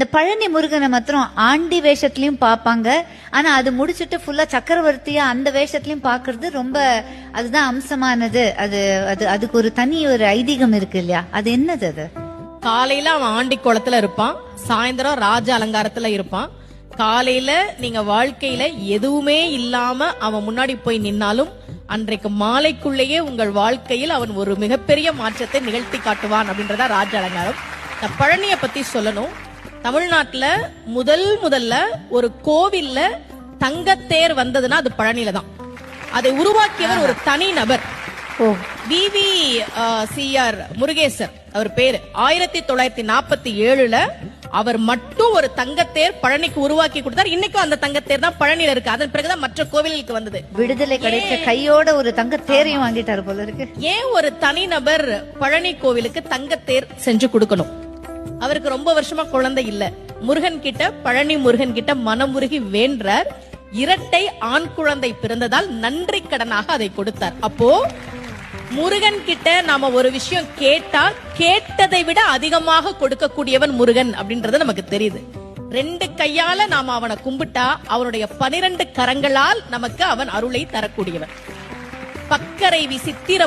இந்த பழனி முருகனை மாத்திரம் ஆண்டி வேஷத்துலயும் பாப்பாங்க. ஆனா அது முடிச்சிட்டு ஃபுல்லா சக்கரவர்த்தியா அந்த வேஷத்துலயும் பாக்குறது ரொம்ப அதுதான் அம்சமானது. அது அது அதுக்கு ஒரு தனி ஒரு ஐதீகம் இருக்கு இல்லையா? அது என்னது? அது காலையில அவன் ஆண்டி குளத்துல இருப்பான், சாயந்தரம் ராஜ அலங்காரத்துல இருப்பான். காலையில நீங்க வாழ்க்கையில எதுவுமே இல்லாம அவன் முன்னாடி போய் நின்னாலும் அன்றைக்கு மாலைக்குள்ளேயே உங்கள் வாழ்க்கையில் அவன் ஒரு மிகப்பெரிய மாற்றத்தை நிகழ்த்தி காட்டுவான் அப்படின்றத ராஜ அலங்காரம். இந்த பழனிய பத்தி சொல்லணும். தமிழ்நாட்டுல முதல்ல ஒரு கோவில்ல தங்கத்தேர் வந்ததுன்னா அது பழனியில தான். அதை உருவாக்கியவர் ஒரு தனி நபர். VVCR முருகேசர் அவர் பேரு. 1947 அவர் மட்டும் ஒரு தங்கத்தேர் பழனிக்கு உருவாக்கி கொடுத்தார். இன்னைக்கும் அந்த தங்கத்தேர் தான் பழனியில இருக்கு. அதன் பிறகுதான் மற்ற கோவிலுக்கு வந்தது. விடுதலை கிடைச்ச கையோட ஒரு தங்கத்தேரையும் வாங்கிட்டாரு போல இருக்கு. ஏன் ஒரு தனிநபர் பழனி கோவிலுக்கு தங்கத்தேர் செஞ்சு கொடுக்கணும்? அவருக்கு ரொம்ப வருஷமா குழந்தை இல்ல. முருகன் கிட்ட, பழனி முருகன் கிட்ட மனமுருகி வேண்டார். இரட்டை ஆண் குழந்தை பிறந்ததால் நன்றி கடனாக அதை கொடுத்தார். அப்போ முருகன் கிட்ட நாம ஒரு விஷயம் கேட்டா கேட்டதை விட அதிகமாக கொடுக்கக்கூடியவன் முருகன் அப்படின்றது நமக்கு தெரியுது. 2 கையால நாம அவனை கும்பிட்டா அவனுடைய 12 கரங்களால் நமக்கு அவன் அருளை தரக்கூடியவன். பக்கரை விசித்திரம்